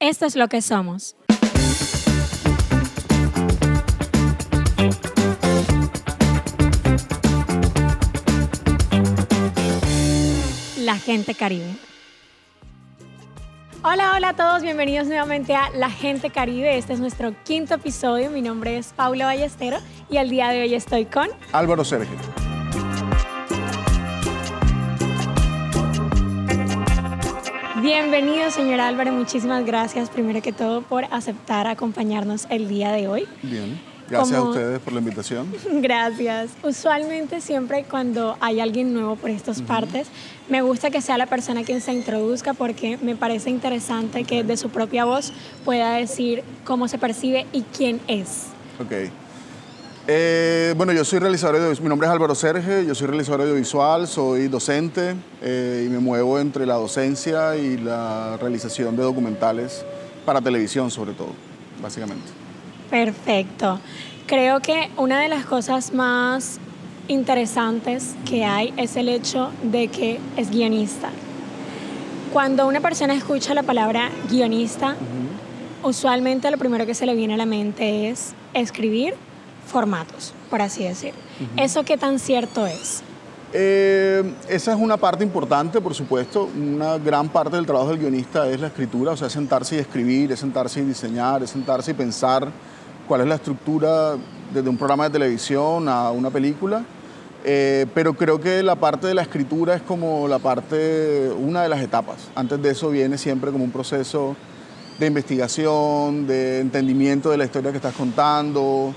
Esto es lo que somos. La gente Caribe. Hola a todos, bienvenidos nuevamente a La Gente Caribe. Este es nuestro 5º episodio. Mi nombre es Paula Ballestero y el día de hoy estoy con Álvaro Sergio. Bienvenido, señor Álvaro. Muchísimas gracias, primero que todo, por aceptar acompañarnos el día de hoy. Bien, gracias a ustedes por la invitación. Gracias. Usualmente siempre cuando hay alguien nuevo por estas partes, me gusta que sea la persona quien se introduzca porque me parece interesante que de su propia voz pueda decir cómo se percibe y quién es. Ok. Bueno, yo soy realizador audiovisual. Mi nombre es Álvaro Sergio, yo soy realizador audiovisual, soy docente y me muevo entre la docencia y la realización de documentales para televisión, sobre todo, básicamente. Perfecto. Creo que una de las cosas más interesantes que hay es el hecho de que es guionista. Cuando una persona escucha la palabra guionista, usualmente lo primero que se le viene a la mente es escribir formatos, por así decir. ¿Eso qué tan cierto es? Esa es una parte importante, por supuesto. Una gran parte del trabajo del guionista es la escritura, o sea, es sentarse y escribir, es sentarse y diseñar, es sentarse y pensar cuál es la estructura desde un programa de televisión a una película. Pero creo que la parte de la escritura es como una de las etapas. Antes de eso viene siempre como un proceso de investigación, de entendimiento de la historia que estás contando,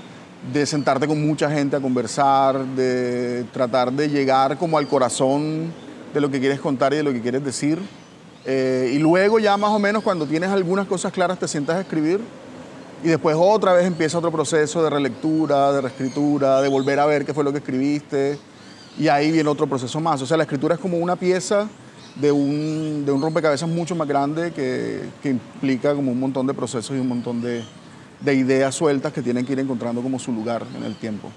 de sentarte con mucha gente a conversar, de tratar de llegar como al corazón de lo que quieres contar y de lo que quieres decir. Y luego ya más o menos cuando tienes algunas cosas claras te sientas a escribir y después otra vez empieza otro proceso de relectura, de reescritura, de volver a ver qué fue lo que escribiste y ahí viene otro proceso más. O sea, la escritura es como una pieza de un rompecabezas mucho más grande que implica como un montón de procesos y un montón de ideas sueltas que tienen que ir encontrando como su lugar en el tiempo.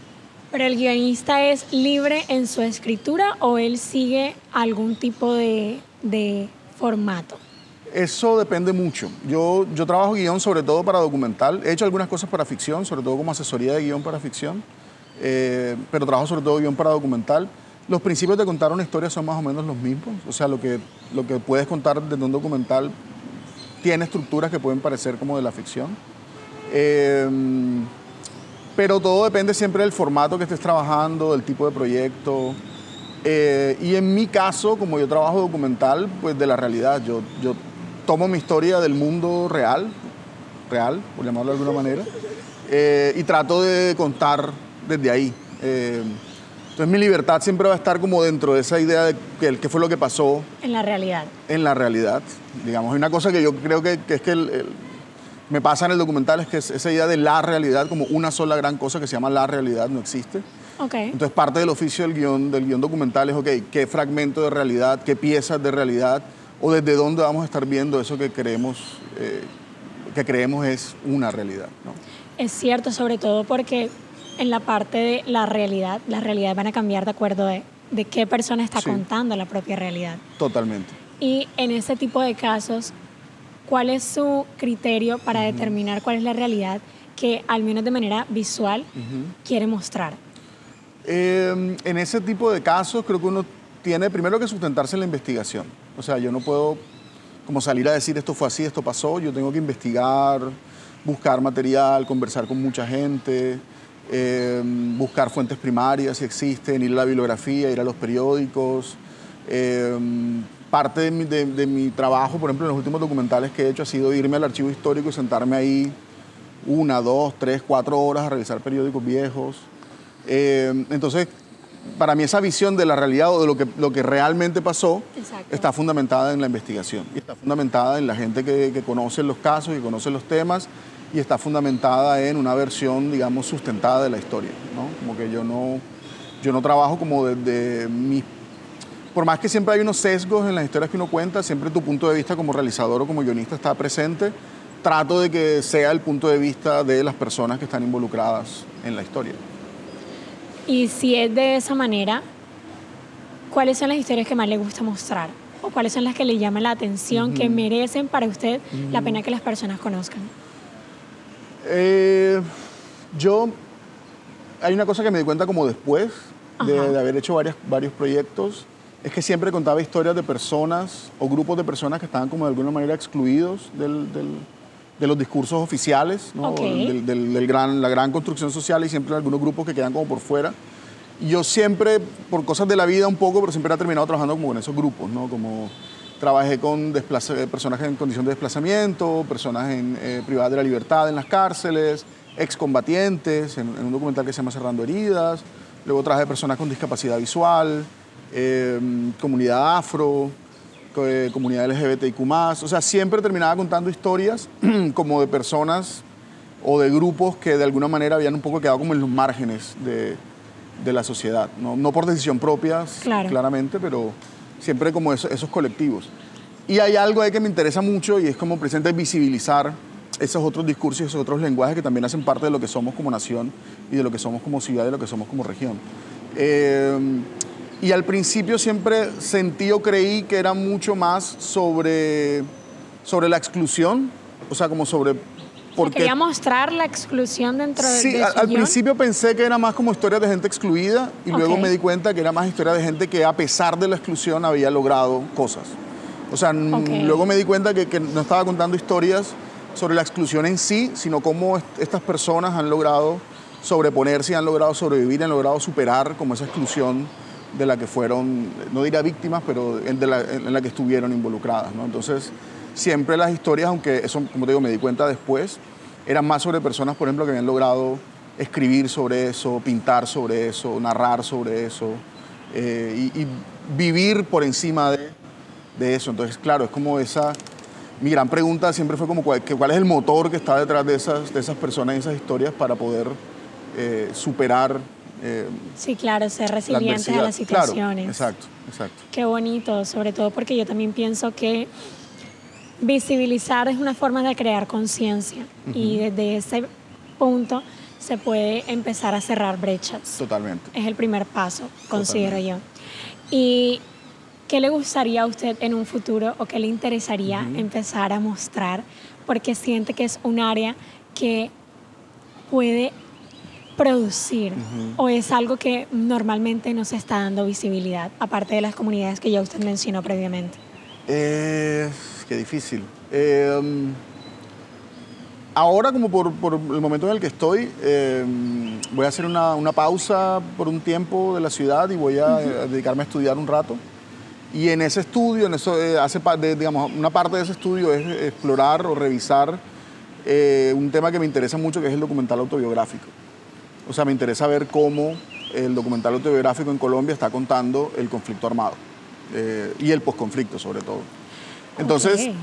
¿Pero el guionista es libre en su escritura o él sigue algún tipo de formato? Eso depende mucho. Yo trabajo guión sobre todo para documental. He hecho algunas cosas para ficción, sobre todo como asesoría de guión para ficción, pero trabajo sobre todo guión para documental. Los principios de contar una historia son más o menos los mismos. O sea, lo que puedes contar desde un documental tiene estructuras que pueden parecer como de la ficción. Pero todo depende siempre del formato que estés trabajando, del tipo de proyecto. Y en mi caso, como yo trabajo documental, pues de la realidad. Yo tomo mi historia del mundo real, por llamarlo de alguna manera, y trato de contar desde ahí. Entonces mi libertad siempre va a estar como dentro de esa idea de qué fue lo que pasó. En la realidad. En la realidad. Digamos, hay una cosa que yo creo que es que me pasa en el documental, es que esa idea de la realidad, como una sola gran cosa que se llama la realidad, no existe. Okay. Entonces parte del oficio del guión documental es, qué fragmento de realidad, qué piezas de realidad, o desde dónde vamos a estar viendo eso que creemos es una realidad, ¿no? Es cierto, sobre todo porque en la parte de la realidad, las realidades van a cambiar de acuerdo de qué persona está contando la propia realidad. Totalmente. Y en ese tipo de casos, ¿cuál es su criterio para determinar cuál es la realidad que, al menos de manera visual, quiere mostrar? En ese tipo de casos creo que uno tiene primero que sustentarse en la investigación. O sea, yo no puedo como salir a decir esto fue así, esto pasó. Yo tengo que investigar, buscar material, conversar con mucha gente, buscar fuentes primarias si existen, ir a la bibliografía, ir a los periódicos. Parte de mi trabajo, por ejemplo, en los últimos documentales que he hecho ha sido irme al archivo histórico y sentarme ahí 1, 2, 3, 4 horas a revisar periódicos viejos. Entonces, para mí esa visión de la realidad o de lo que realmente pasó está fundamentada en la investigación y está fundamentada en la gente que conoce los casos, que conoce los temas y está fundamentada en una versión, digamos, sustentada de la historia, ¿no? Como que yo no trabajo como desde mi... Por más que siempre hay unos sesgos en las historias que uno cuenta, siempre tu punto de vista como realizador o como guionista está presente, trato de que sea el punto de vista de las personas que están involucradas en la historia. Y si es de esa manera, ¿cuáles son las historias que más le gusta mostrar? o cuáles son las que le llaman la atención, que merecen para usted la pena que las personas conozcan? Hay una cosa que me di cuenta como después de Ajá. haber hecho varios proyectos, es que siempre contaba historias de personas o grupos de personas que estaban como de alguna manera excluidos de los discursos oficiales, ¿no? Ok. La gran construcción social, y siempre algunos grupos que quedan como por fuera. Y yo siempre, por cosas de la vida un poco, pero siempre he terminado trabajando como con esos grupos, ¿no? Como trabajé con personas en condición de desplazamiento, personas privadas de la libertad en las cárceles, excombatientes, en un documental que se llama Cerrando Heridas. Luego trabajé personas con discapacidad visual, comunidad afro, comunidad LGBTIQ+. O sea, siempre terminaba contando historias como de personas o de grupos que de alguna manera habían un poco quedado como en los márgenes de la sociedad. No por decisión propia, Claro. claramente, pero siempre como esos colectivos. Y hay algo ahí que me interesa mucho y es como precisamente visibilizar esos otros discursos y esos otros lenguajes que también hacen parte de lo que somos como nación y de lo que somos como ciudad y de lo que somos como región. Y al principio siempre sentí o creí que era mucho más sobre la exclusión, o sea, como sobre por qué. Quería mostrar la exclusión dentro Sí, de su al guión. principio pensé que era más como historias de gente excluida y luego Ok. me di cuenta que era más historia de gente que a pesar de la exclusión había logrado cosas. O sea, Ok. luego me di cuenta que no estaba contando historias sobre la exclusión en sí, sino cómo estas personas han logrado sobreponerse, han logrado sobrevivir, han logrado superar como esa exclusión de la que fueron, no diría víctimas, pero en la que estuvieron involucradas, ¿no? Entonces, siempre las historias, aunque eso, como te digo, me di cuenta después, eran más sobre personas, por ejemplo, que habían logrado escribir sobre eso, pintar sobre eso, narrar sobre eso, y vivir por encima de eso. Entonces, claro, es como mi gran pregunta siempre fue como cuál es el motor que está detrás de esas personas y esas historias para poder superar Sí, claro, ser la resilientes a adversidad. las situaciones. Claro, exacto. Qué bonito, sobre todo porque yo también pienso que visibilizar es una forma de crear conciencia y desde ese punto se puede empezar a cerrar brechas. Totalmente. Es el primer paso, considero yo. ¿Y qué le gustaría a usted en un futuro o qué le interesaría empezar a mostrar? Porque siente que es un área que puede producir o es algo que normalmente no se está dando visibilidad, aparte de las comunidades que ya usted mencionó previamente. Qué difícil. Ahora, como por el momento en el que estoy, voy a hacer una pausa por un tiempo de la ciudad y voy a dedicarme a estudiar un rato. Y en ese estudio, digamos, una parte de ese estudio es explorar o revisar un tema que me interesa mucho, que es el documental autobiográfico. O sea, me interesa ver cómo el documental autobiográfico en Colombia está contando el conflicto armado y el posconflicto, sobre todo. Entonces, Ok.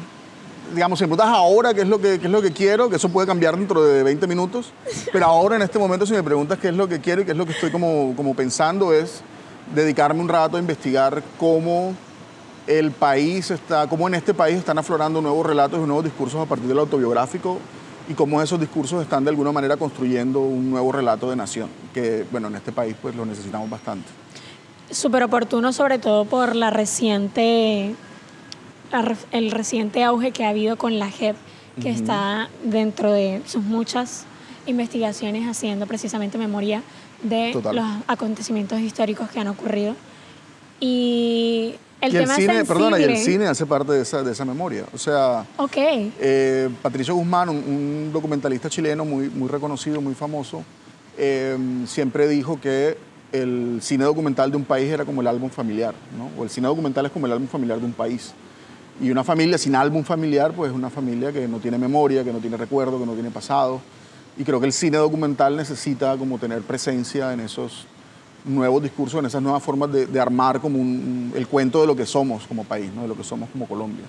digamos, si me preguntas ahora qué es lo que quiero, que eso puede cambiar dentro de 20 minutos, pero ahora en este momento si me preguntas qué es lo que quiero y qué es lo que estoy como pensando es dedicarme un rato a investigar cómo cómo en este país están aflorando nuevos relatos y nuevos discursos a partir del autobiográfico y cómo esos discursos están de alguna manera construyendo un nuevo relato de nación, que bueno, en este país pues lo necesitamos bastante. Súper oportuno, sobre todo por el reciente auge que ha habido con la JEP, que está dentro de sus muchas investigaciones haciendo precisamente memoria de Total. los acontecimientos históricos que han ocurrido. Y el Y el tema cine, sensible. perdona, y el cine hace parte de esa memoria. O sea, Ok. Patricio Guzmán, un documentalista chileno muy reconocido, muy famoso, siempre dijo que el cine documental de un país era como el álbum familiar, ¿no? O el cine documental es como el álbum familiar de un país. Y una familia sin álbum familiar, pues es una familia que no tiene memoria, que no tiene recuerdo, que no tiene pasado. Y creo que el cine documental necesita como tener presencia en esos nuevos discursos, en esas nuevas formas de armar como el cuento de lo que somos como país, ¿no? De lo que somos como Colombia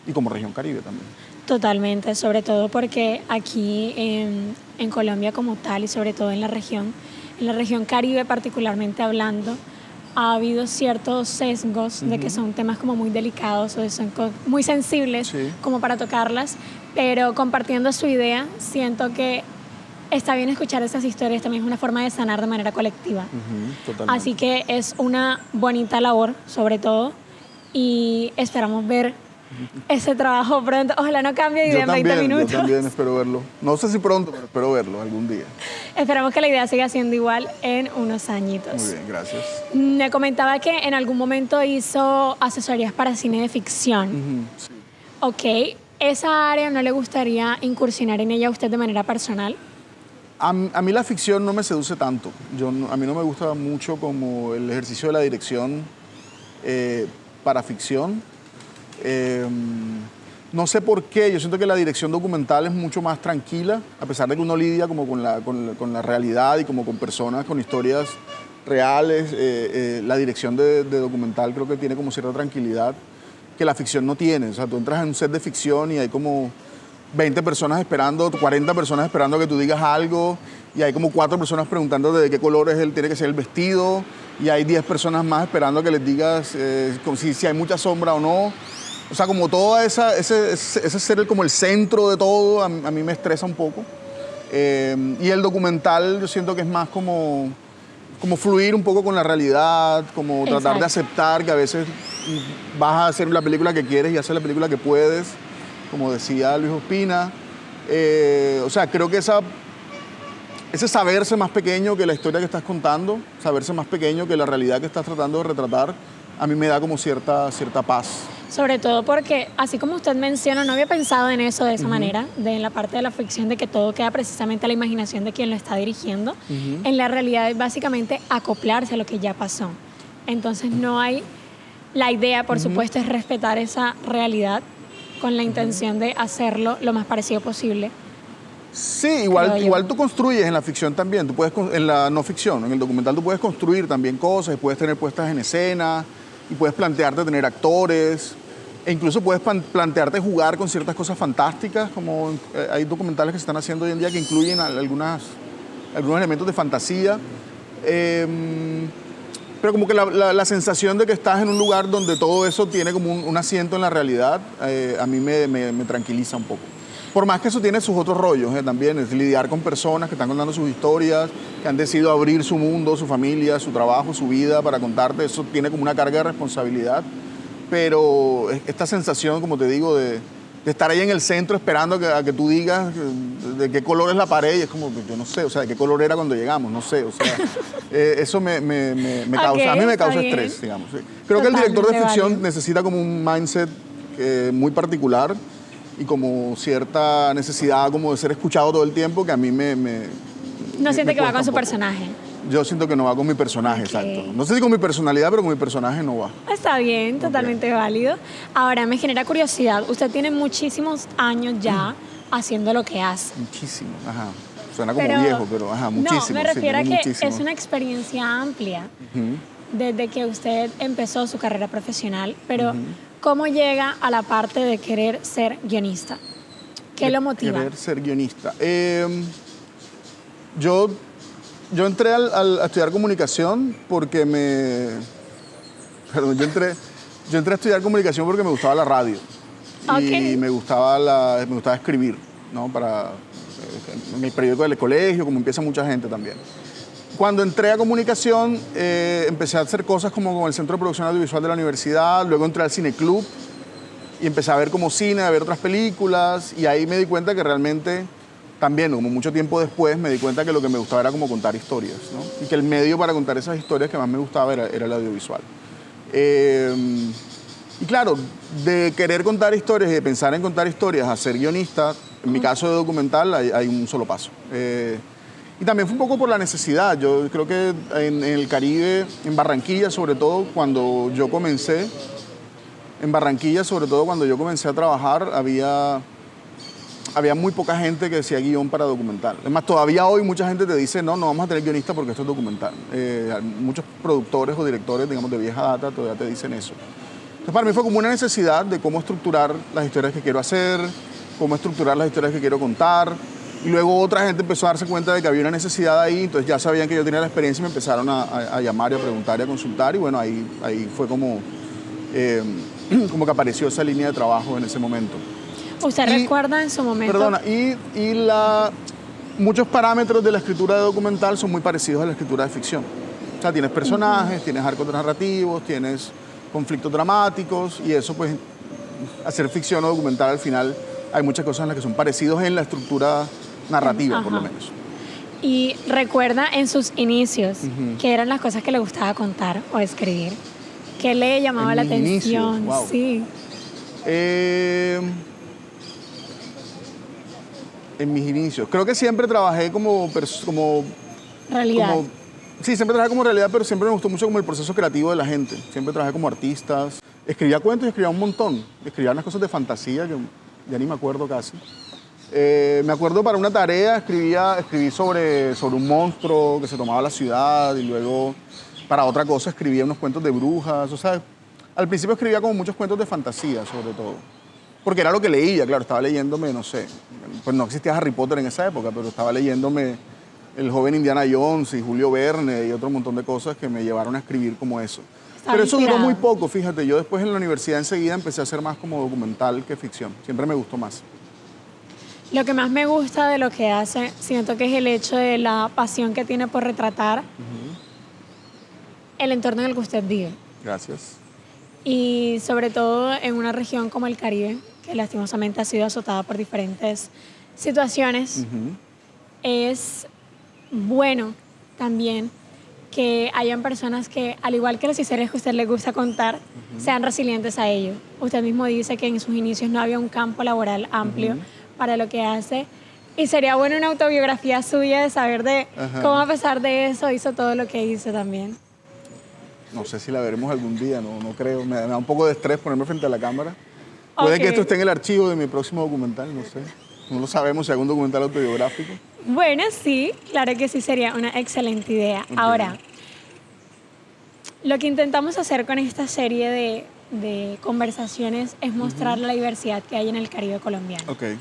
y como región Caribe también. Totalmente, sobre todo porque aquí en Colombia como tal y sobre todo en la región Caribe particularmente hablando, ha habido ciertos sesgos de que son temas como muy delicados o son muy sensibles Sí. como para tocarlas, pero compartiendo su idea, siento que está bien escuchar esas historias, también es una forma de sanar de manera colectiva. Totalmente. Así que es una bonita labor, sobre todo, y esperamos ver ese trabajo pronto. Ojalá no cambie de idea en 20 minutos. Yo también espero verlo. No sé si pronto, pero espero verlo algún día. Esperamos que la idea siga siendo igual en unos añitos. Muy bien, gracias. Me comentaba que en algún momento hizo asesorías para cine de ficción. Sí. Ok, ¿esa área no le gustaría incursionar en ella a usted de manera personal? A mí la ficción no me seduce tanto. A mí no me gusta mucho como el ejercicio de la dirección para ficción. No sé por qué, yo siento que la dirección documental es mucho más tranquila, a pesar de que uno lidia como con la realidad y como con personas, con historias reales. La dirección de documental creo que tiene como cierta tranquilidad que la ficción no tiene. O sea, tú entras en un set de ficción y hay como 20 personas esperando, 40 personas esperando que tú digas algo, y hay como 4 personas preguntando de qué colores tiene que ser el vestido, y hay 10 personas más esperando que les digas si hay mucha sombra o no. O sea, como todo ese ser como el centro de todo, a mí me estresa un poco. Y el documental yo siento que es más como fluir un poco con la realidad, como tratar de aceptar que a veces vas a hacer la película que quieres y hacer la película que puedes, como decía Luis Ospina. O sea, creo que ese saberse más pequeño que la historia que estás contando, saberse más pequeño que la realidad que estás tratando de retratar, a mí me da como cierta paz. Sobre todo porque, así como usted menciona, no había pensado en eso de esa manera, en la parte de la ficción, de que todo queda precisamente a la imaginación de quien lo está dirigiendo. En la realidad es básicamente acoplarse a lo que ya pasó. Entonces no hay... La idea, por supuesto, es respetar esa realidad con la intención de hacerlo lo más parecido posible. Sí, igual tú construyes en la ficción también, tú puedes, en la no ficción, en el documental tú puedes construir también cosas, puedes tener puestas en escena y puedes plantearte tener actores, e incluso puedes plantearte jugar con ciertas cosas fantásticas, como hay documentales que se están haciendo hoy en día que incluyen algunos elementos de fantasía. Pero como que la sensación de que estás en un lugar donde todo eso tiene como un asiento en la realidad, a mí me tranquiliza un poco. Por más que eso tiene sus otros rollos también, es lidiar con personas que están contando sus historias, que han decidido abrir su mundo, su familia, su trabajo, su vida para contarte, eso tiene como una carga de responsabilidad. Pero esta sensación, como te digo, de estar ahí en el centro esperando a que tú digas de qué color es la pared, y es como, yo no sé, o sea, de qué color era cuando llegamos, no sé, o sea, eso me causa, a mí me causa estrés, digamos. Sí. Creo que el director de ficción necesita como un mindset muy particular y como cierta necesidad como de ser escuchado todo el tiempo, que a mí ¿No siente que va con su personaje? Yo siento que no va con mi personaje, exacto. No sé si con mi personalidad, pero con mi personaje no va. Está bien, totalmente válido. Ahora, me genera curiosidad. Usted tiene muchísimos años ya haciendo lo que hace. Muchísimo, ajá. Suena como viejo, pero ajá, muchísimo. No, me refiero a que es una experiencia amplia desde que usted empezó su carrera profesional, pero ¿cómo llega a la parte de querer ser guionista? ¿Qué lo motiva? Querer ser guionista. Yo entré a estudiar comunicación porque yo entré a estudiar comunicación porque me gustaba la radio. Y me gustaba escribir, ¿no? En el periódico del colegio, como empieza mucha gente también. Cuando entré a comunicación, empecé a hacer cosas como con el Centro de Producción Audiovisual de la universidad, luego entré al cineclub y empecé a ver como cine, a ver otras películas, y ahí me di cuenta que realmente... También, como mucho tiempo después, me di cuenta que lo que me gustaba era como contar historias, ¿no? Y que el medio para contar esas historias que más me gustaba era el audiovisual. Y claro, de querer contar historias y de pensar en contar historias a ser guionista, en mi caso de documental, hay un solo paso. Y también fue un poco por la necesidad. Yo creo que en el Caribe, en Barranquilla sobre todo, cuando yo comencé a trabajar, había muy poca gente que hacía guión para documental. Es más, todavía hoy mucha gente te dice, no vamos a tener guionista porque esto es documental. Muchos productores o directores, digamos, de vieja data todavía te dicen eso. Entonces, para mí fue como una necesidad de cómo estructurar las historias que quiero hacer, cómo estructurar las historias que quiero contar. Y luego otra gente empezó a darse cuenta de que había una necesidad ahí, entonces ya sabían que yo tenía la experiencia y me empezaron a llamar y a preguntar y a consultar. Y bueno, ahí fue como que apareció esa línea de trabajo en ese momento. ¿Usted recuerda en su momento? Perdona, muchos parámetros de la escritura de documental son muy parecidos a la escritura de ficción. O sea, tienes personajes, tienes arcos narrativos, tienes conflictos dramáticos y eso pues hacer ficción o documental al final hay muchas cosas en las que son parecidos en la estructura narrativa, por lo menos. Y recuerda en sus inicios, ¿qué eran las cosas que le gustaba contar o escribir? ¿Qué le llamaba la atención? Wow. Sí. En mis inicios. Creo que siempre trabajé como Realidad. Sí, siempre trabajé como realidad, pero siempre me gustó mucho como el proceso creativo de la gente. Siempre trabajé como artistas. Escribía cuentos y escribía un montón. Escribía unas cosas de fantasía que ya ni me acuerdo casi. Me acuerdo para una tarea escribí sobre un monstruo que se tomaba la ciudad y luego para otra cosa escribía unos cuentos de brujas. O sea, al principio escribía como muchos cuentos de fantasía sobre todo. Porque era lo que leía, claro, estaba leyéndome, no sé, pues no existía Harry Potter en esa época, pero estaba leyéndome El joven Indiana Jones y Julio Verne y otro montón de cosas que me llevaron a escribir como eso. Pero eso duró muy poco, fíjate, yo después en la universidad enseguida empecé a hacer más como documental que ficción, siempre me gustó más. Lo que más me gusta de lo que hace, siento que es el hecho de la pasión que tiene por retratar el entorno en el que usted vive. Gracias. Y sobre todo en una región como el Caribe, que lastimosamente ha sido azotada por diferentes situaciones, es bueno también que hayan personas que, al igual que las historias que a usted le gusta contar, sean resilientes a ello. Usted mismo dice que en sus inicios no había un campo laboral amplio para lo que hace. Y sería bueno una autobiografía suya de saber de cómo a pesar de eso hizo todo lo que hizo también. No sé si la veremos algún día, no creo. Me da un poco de estrés ponerme frente a la cámara. Puede que esto esté en el archivo de mi próximo documental, no sé. No lo sabemos si hago un documental autobiográfico. Bueno, sí, claro que sí, sería una excelente idea. Okay. Ahora, lo que intentamos hacer con esta serie de conversaciones es mostrar la diversidad que hay en el Caribe colombiano. Okay.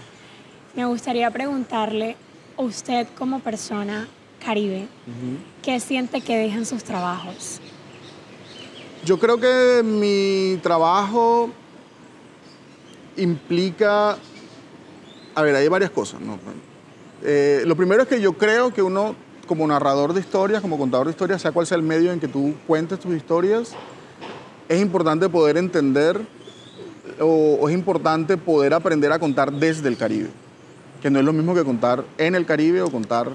Me gustaría preguntarle, usted como persona caribe, ¿qué siente que dejan sus trabajos? Yo creo que mi trabajo implica... A ver, hay varias cosas, ¿no? Lo primero es que yo creo que uno, como narrador de historias, como contador de historias, sea cual sea el medio en que tú cuentes tus historias, es importante poder entender o es importante poder aprender a contar desde el Caribe. Que no es lo mismo que contar en el Caribe o contar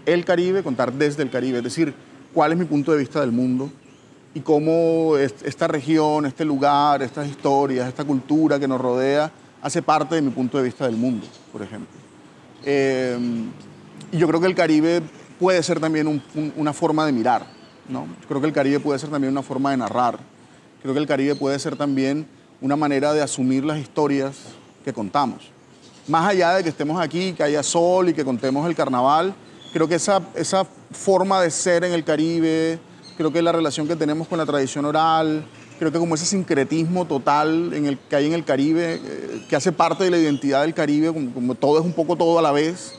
el Caribe, contar desde el Caribe. Es decir, cuál es mi punto de vista del mundo y cómo esta región, este lugar, estas historias, esta cultura que nos rodea hace parte de mi punto de vista del mundo, por ejemplo. Y yo creo que el Caribe puede ser también una forma de mirar, ¿no? Yo creo que el Caribe puede ser también una forma de narrar. Creo que el Caribe puede ser también una manera de asumir las historias que contamos. Más allá de que estemos aquí, que haya sol y que contemos el carnaval, creo que esa forma de ser en el Caribe, creo que la relación que tenemos con la tradición oral, creo que como ese sincretismo total que hay en el Caribe, que hace parte de la identidad del Caribe, como todo es un poco todo a la vez,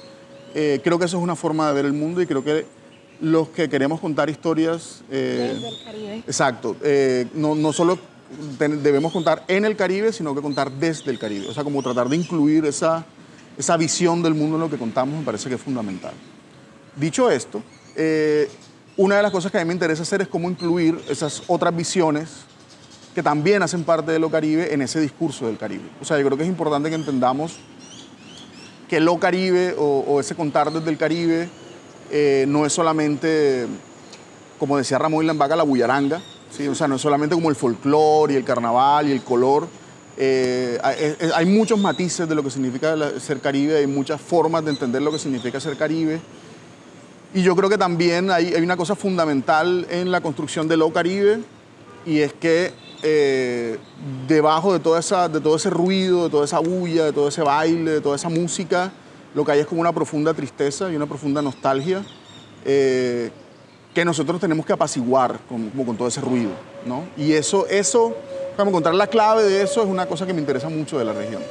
creo que eso es una forma de ver el mundo y creo que los que queremos contar historias... desde el Caribe. Exacto. No solo debemos contar en el Caribe, sino que contar desde el Caribe. O sea, como tratar de incluir esa visión del mundo en lo que contamos me parece que es fundamental. Dicho esto, una de las cosas que a mí me interesa hacer es cómo incluir esas otras visiones que también hacen parte de lo Caribe en ese discurso del Caribe. O sea, yo creo que es importante que entendamos que lo Caribe o ese contar desde el Caribe no es solamente, como decía Ramón Lambaca, la bullaranga, ¿sí? O sea, no es solamente como el folclore y el carnaval y el color. Hay muchos matices de lo que significa ser Caribe, hay muchas formas de entender lo que significa ser Caribe. Y yo creo que también hay una cosa fundamental en la construcción de lo Caribe y es que debajo de todo ese ruido, de toda esa bulla, de todo ese baile, de toda esa música, lo que hay es como una profunda tristeza y una profunda nostalgia que nosotros tenemos que apaciguar con todo ese ruido, ¿no? Y eso, para encontrar la clave de eso, es una cosa que me interesa mucho de la región.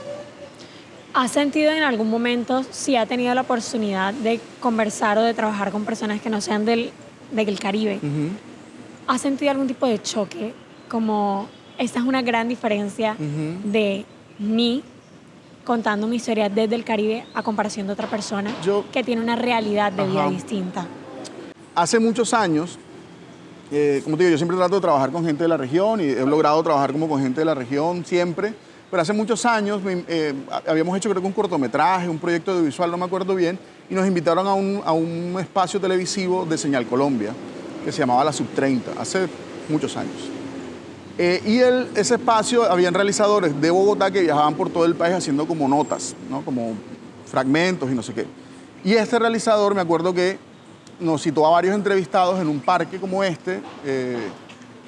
¿Ha sentido en algún momento, si ha tenido la oportunidad de conversar o de trabajar con personas que no sean del Caribe, ha sentido algún tipo de choque? Como esta es una gran diferencia de mí contando mi historia desde el Caribe a comparación de otra persona que tiene una realidad de vida distinta. Hace muchos años como te digo, yo siempre trato de trabajar con gente de la región y he logrado trabajar como con gente de la región siempre. Pero hace muchos años habíamos hecho creo que un cortometraje, un proyecto audiovisual, no me acuerdo bien, y nos invitaron a un espacio televisivo de Señal Colombia, que se llamaba La Sub-30, hace muchos años. Ese espacio, habían realizadores de Bogotá que viajaban por todo el país haciendo como notas, ¿no? Como fragmentos y no sé qué. Y este realizador, me acuerdo que nos citó a varios entrevistados en un parque como este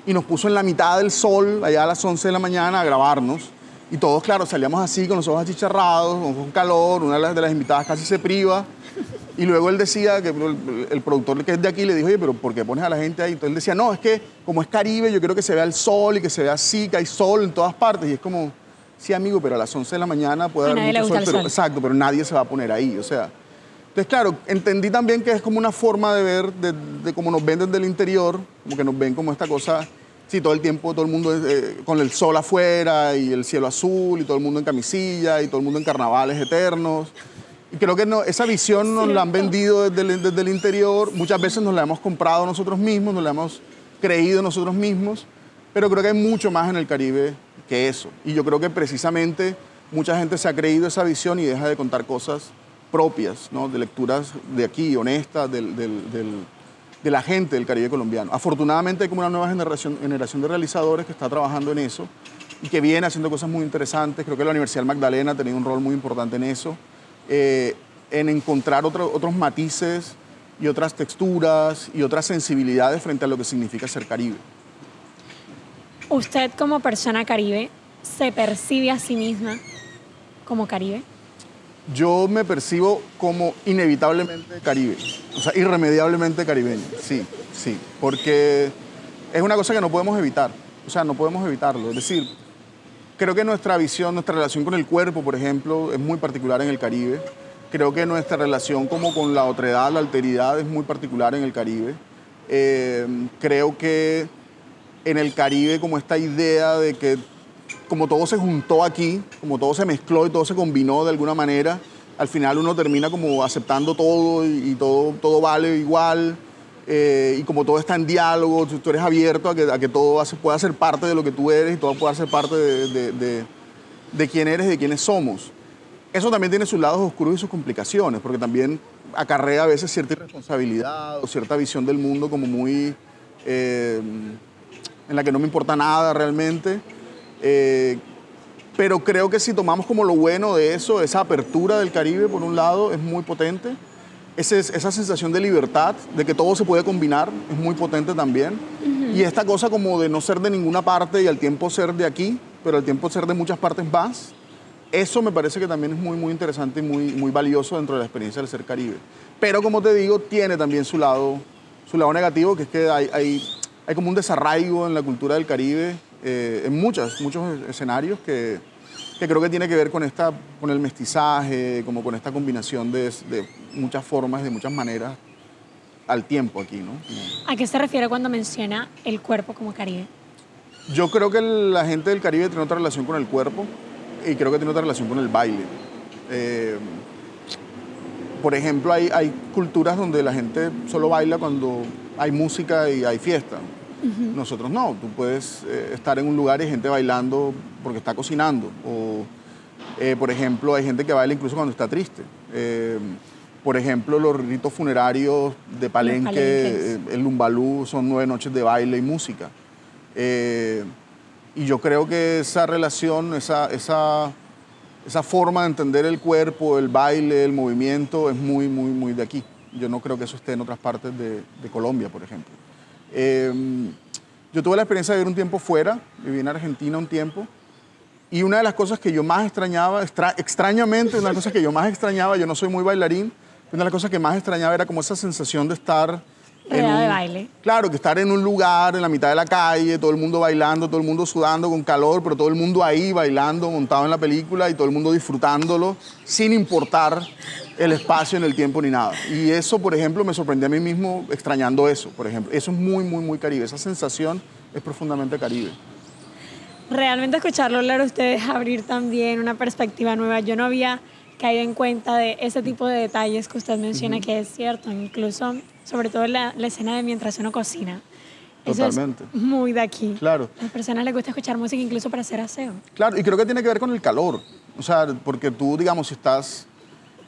y nos puso en la mitad del sol, allá a las 11 de la mañana, a grabarnos. Y todos, claro, salíamos así con los ojos achicharrados, con calor, una de las invitadas casi se priva. Y luego él decía, que el productor que es de aquí le dijo, oye, pero ¿por qué pones a la gente ahí? Entonces él decía, no, es que como es Caribe, yo quiero que se vea el sol y que se vea así, que hay sol en todas partes. Y es como, sí, amigo, pero a las 11 de la mañana puede haber mucho sol, pero, exacto, pero nadie se va a poner ahí, o sea. Entonces, claro, entendí también que es como una forma de ver, de cómo nos ven desde el interior, como que nos ven como esta cosa, sí, todo el tiempo, todo el mundo con el sol afuera y el cielo azul y todo el mundo en camisilla y todo el mundo en carnavales eternos. Y creo que esa visión nos la han vendido desde el interior, muchas veces nos la hemos comprado nosotros mismos, nos la hemos creído nosotros mismos, pero creo que hay mucho más en el Caribe que eso. Y yo creo que precisamente mucha gente se ha creído esa visión y deja de contar cosas propias, ¿no? De lecturas de aquí, honestas, de la gente del Caribe colombiano. Afortunadamente hay como una nueva generación de realizadores que está trabajando en eso y que viene haciendo cosas muy interesantes. Creo que la Universidad del Magdalena ha tenido un rol muy importante en eso, en encontrar otros matices y otras texturas y otras sensibilidades frente a lo que significa ser Caribe. ¿Usted como persona Caribe se percibe a sí misma como Caribe? Yo me percibo como inevitablemente Caribe, o sea, irremediablemente caribeño, sí, porque es una cosa que no podemos evitar, o sea, no podemos evitarlo. Es decir, creo que nuestra visión, nuestra relación con el cuerpo, por ejemplo, es muy particular en el Caribe. Creo que nuestra relación como con la otredad, la alteridad, es muy particular en el Caribe. Creo que en el Caribe como esta idea de que como todo se juntó aquí, como todo se mezcló y todo se combinó de alguna manera, al final uno termina como aceptando todo y todo vale igual, y como todo está en diálogo, tú eres abierto a que todo pueda ser parte de lo que tú eres y todo pueda ser parte de quién eres y de quiénes somos. Eso también tiene sus lados oscuros y sus complicaciones, porque también acarrea a veces cierta irresponsabilidad o cierta visión del mundo como muy en la que no me importa nada realmente. Pero creo que si tomamos como lo bueno de eso, esa apertura del Caribe, por un lado, es muy potente. Esa sensación de libertad, de que todo se puede combinar, es muy potente también. Y esta cosa como de no ser de ninguna parte y al tiempo ser de aquí, pero al tiempo ser de muchas partes más, eso me parece que también es muy, muy interesante y muy valioso dentro de la experiencia del ser Caribe. Pero como te digo, tiene también su lado negativo, que es que hay como un desarraigo en la cultura del Caribe, en muchos escenarios que creo que tiene que ver con el mestizaje, como con esta combinación de muchas formas, de muchas maneras al tiempo aquí, ¿no? ¿A qué se refiere cuando menciona el cuerpo como Caribe? Yo creo que la gente del Caribe tiene otra relación con el cuerpo y creo que tiene otra relación con el baile. Por ejemplo, hay culturas donde la gente solo baila cuando hay música y hay fiesta. Nosotros no, tú puedes estar en un lugar y hay gente bailando porque está cocinando. O, por ejemplo, hay gente que baila incluso cuando está triste. Por ejemplo, los ritos funerarios de Palenque, el Lumbalú, son 9 noches de baile y música. Y yo creo que esa relación, esa forma de entender el cuerpo, el baile, el movimiento, es muy de aquí. Yo no creo que eso esté en otras partes de Colombia, por ejemplo. Yo tuve la experiencia de vivir un tiempo fuera, viví en Argentina un tiempo, y una de las cosas que yo más extrañaba, extrañamente, una de las cosas que yo más extrañaba, yo no soy muy bailarín, una de las cosas que más extrañaba era como esa sensación de estar de baile. Claro, que estar en un lugar, en la mitad de la calle, todo el mundo bailando, todo el mundo sudando con calor, pero todo el mundo ahí bailando, montado en la película y todo el mundo disfrutándolo, sin importar el espacio en el tiempo ni nada. Y eso, por ejemplo, me sorprendió a mí mismo extrañando eso, por ejemplo. Eso es muy Caribe. Esa sensación es profundamente Caribe. Realmente escucharlo hablar a ustedes, abrir también una perspectiva nueva. Yo no había caído en cuenta de ese tipo de detalles que usted menciona, que es cierto, incluso, sobre todo la escena de mientras uno cocina. Totalmente. Eso es muy de aquí. Claro. A las personas les gusta escuchar música incluso para hacer aseo. Claro, y creo que tiene que ver con el calor. O sea, porque tú, digamos, si estás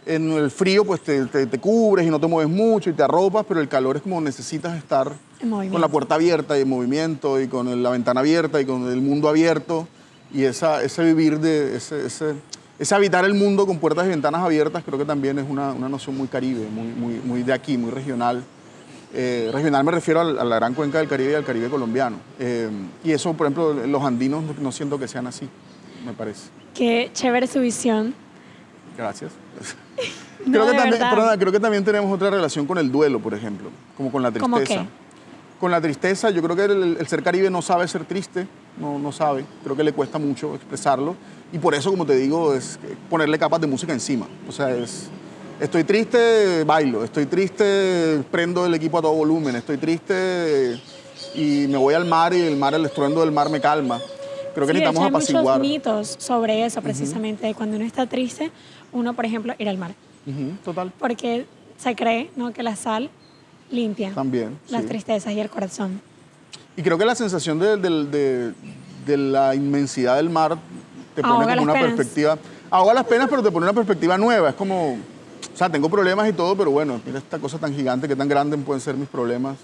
en el frío, pues te cubres y no te mueves mucho y te arropas, pero el calor es como necesitas estar con la puerta abierta y en movimiento y con la ventana abierta y con el mundo abierto. Y ese vivir ese habitar el mundo con puertas y ventanas abiertas creo que también es una noción muy caribe, muy de aquí, muy regional. Regional me refiero a la gran cuenca del Caribe y al Caribe colombiano. Y eso, por ejemplo, los andinos no siento que sean así, me parece. Qué chévere su visión. Gracias. No, creo que también tenemos otra relación con el duelo, por ejemplo, como con la tristeza. ¿Cómo qué? Con la tristeza, yo creo que el ser caribe no sabe ser triste, no sabe, creo que le cuesta mucho expresarlo y por eso, como te digo, es ponerle capas de música encima. O sea, estoy triste, bailo, estoy triste, prendo el equipo a todo volumen, estoy triste y me voy al mar y el estruendo del mar me calma. Creo que necesitamos apaciguar. Hay muchos mitos sobre eso, precisamente, de cuando uno está triste, uno, por ejemplo, ir al mar. Total. Porque se cree, ¿no?, que la sal limpia también, las sí. tristezas y el corazón. Y creo que la sensación de la inmensidad del mar te pone como una perspectiva. Ahoga las penas, pero te pone una perspectiva nueva. Es como, o sea, tengo problemas y todo, pero bueno, mira esta cosa tan gigante, qué tan grandes pueden ser mis problemas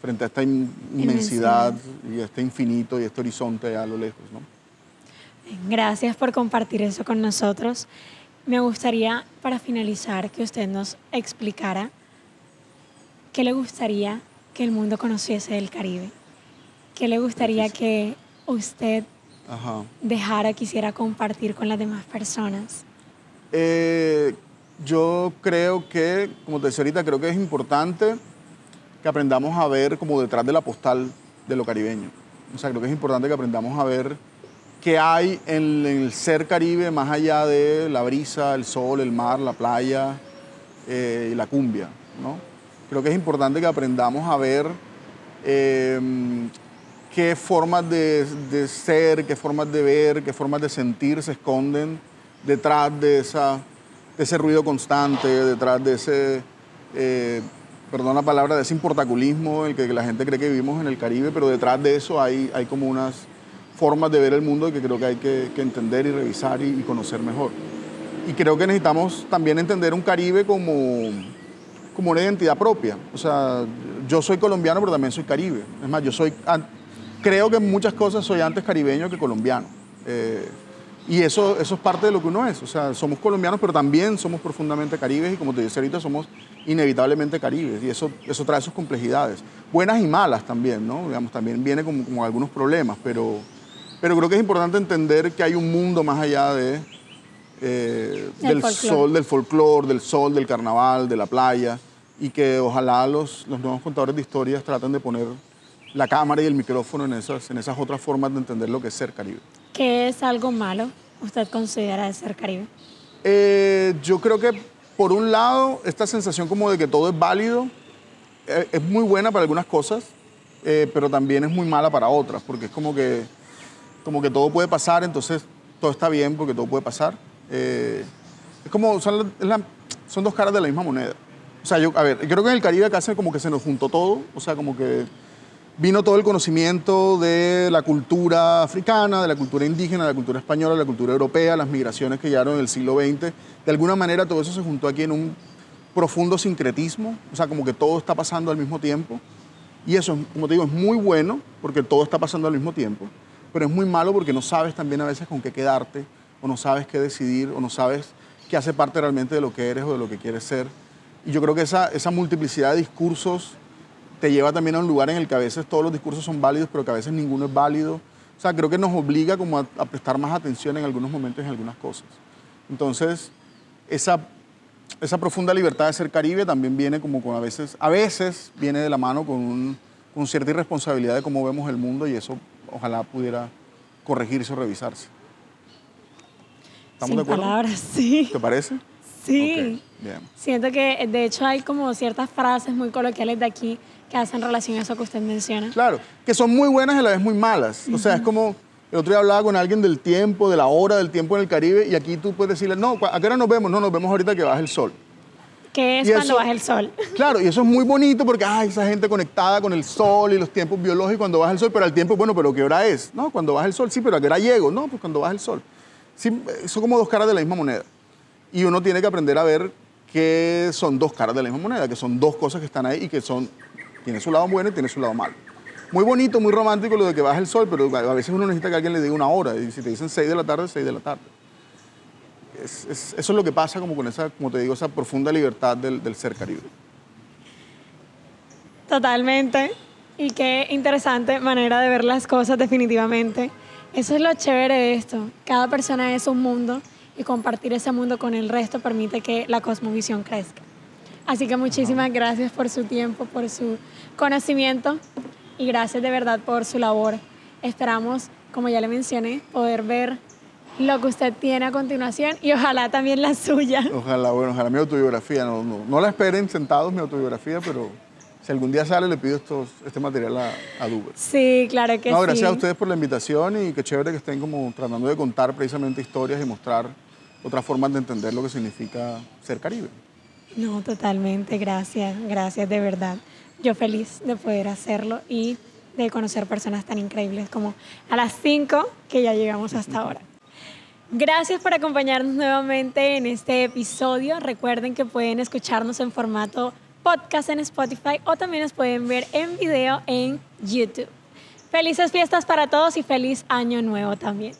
frente a esta inmensidad y este infinito y este horizonte a lo lejos, ¿no? Gracias por compartir eso con nosotros. Me gustaría, para finalizar, que usted nos explicara qué le gustaría que el mundo conociese del Caribe. ¿Qué le gustaría que usted dejara, quisiera compartir con las demás personas? Yo creo que, como te decía ahorita, creo que es importante que aprendamos a ver como detrás de la postal de lo caribeño. O sea, creo que es importante que aprendamos a ver qué hay en el ser caribe más allá de la brisa, el sol, el mar, la playa y la cumbia, ¿no? Creo que es importante que aprendamos a ver qué formas de ser, qué formas de ver, qué formas de sentir se esconden detrás de ese ruido constante, detrás de ese, perdón la palabra, de ese importaculismo en el que la gente cree que vivimos en el Caribe, pero detrás de eso hay como unas formas de ver el mundo que creo que hay que entender y revisar y conocer mejor. Y creo que necesitamos también entender un Caribe como una identidad propia. O sea, yo soy colombiano, pero también soy caribe. Es más, creo que en muchas cosas soy antes caribeño que colombiano. Y eso es parte de lo que uno es. O sea, somos colombianos, pero también somos profundamente caribes y como te decía ahorita, somos inevitablemente caribes. Y eso trae sus complejidades. Buenas y malas también, ¿no? Digamos, también viene como algunos problemas, pero creo que es importante entender que hay un mundo más allá del sol, del folclore, del sol, del carnaval, de la playa, y que ojalá los nuevos contadores de historias traten de poner la cámara y el micrófono en esas otras formas de entender lo que es ser caribe. ¿Qué es algo malo usted considera de ser caribe? Yo creo que, por un lado, esta sensación como de que todo es válido es muy buena para algunas cosas, pero también es muy mala para otras, porque es como que todo puede pasar, entonces todo está bien porque todo puede pasar. Es como, son dos caras de la misma moneda. O sea, yo creo que en el Caribe acá como que se nos juntó todo, o sea, como que vino todo el conocimiento de la cultura africana, de la cultura indígena, de la cultura española, de la cultura europea, las migraciones que llegaron en el siglo XX. De alguna manera todo eso se juntó aquí en un profundo sincretismo, o sea, como que todo está pasando al mismo tiempo. Y eso, como te digo, es muy bueno porque todo está pasando al mismo tiempo, pero es muy malo porque no sabes también a veces con qué quedarte, o no sabes qué decidir, o no sabes qué hace parte realmente de lo que eres o de lo que quieres ser. Y yo creo que esa multiplicidad de discursos te lleva también a un lugar en el que a veces todos los discursos son válidos, pero que a veces ninguno es válido. O sea, creo que nos obliga como a prestar más atención en algunos momentos en algunas cosas. Entonces, esa profunda libertad de ser caribe también viene como con a veces viene de la mano con cierta irresponsabilidad de cómo vemos el mundo y eso ojalá pudiera corregirse o revisarse. ¿Estamos de acuerdo? Sin palabras, sí. ¿Te parece? Sí. Okay, bien. Siento que de hecho hay como ciertas frases muy coloquiales de aquí que hacen relación a eso que usted menciona. Claro, que son muy buenas y a la vez muy malas. O sea, es como, el otro día hablaba con alguien del tiempo, de la hora del tiempo en el Caribe, y aquí tú puedes decirle, no, ¿a qué hora nos vemos? No, nos vemos ahorita que baja el sol. que es Y cuando eso- baja el sol. Claro, y eso es muy bonito porque esa gente conectada con el sol y los tiempos biológicos cuando baja el sol, pero al tiempo, bueno, pero ¿qué hora es? No, cuando baja el sol, sí, pero ¿a qué hora llego? No, pues cuando baja el sol. Sí, son como dos caras de la misma moneda. Y uno tiene que aprender a ver que son dos caras de la misma moneda, que son dos cosas que están ahí y que tiene su lado bueno y tiene su lado malo. Muy bonito, muy romántico lo de que baja el sol, pero a veces uno necesita que alguien le diga una hora. Y si te dicen 6 de la tarde, 6 de la tarde. Eso es lo que pasa como con esa, como te digo, esa profunda libertad del ser Caribe. Totalmente. Y qué interesante manera de ver las cosas definitivamente. Eso es lo chévere de esto. Cada persona es un mundo y compartir ese mundo con el resto permite que la cosmovisión crezca. Así que muchísimas gracias por su tiempo, por su conocimiento y gracias de verdad por su labor. Esperamos, como ya le mencioné, poder ver lo que usted tiene a continuación y ojalá también la suya. Ojalá mi autobiografía, no la esperen sentados mi autobiografía, pero si algún día sale le pido este material a Duber. Sí, claro que No, sí. gracias a ustedes por la invitación y qué chévere que estén como tratando de contar precisamente historias y mostrar otras formas de entender lo que significa ser Caribe. No, totalmente, gracias de verdad. Yo feliz de poder hacerlo y de conocer personas tan increíbles como a las 5 que ya llegamos hasta ahora. Gracias por acompañarnos nuevamente en este episodio. Recuerden que pueden escucharnos en formato podcast en Spotify o también nos pueden ver en video en YouTube. Felices fiestas para todos y feliz año nuevo también.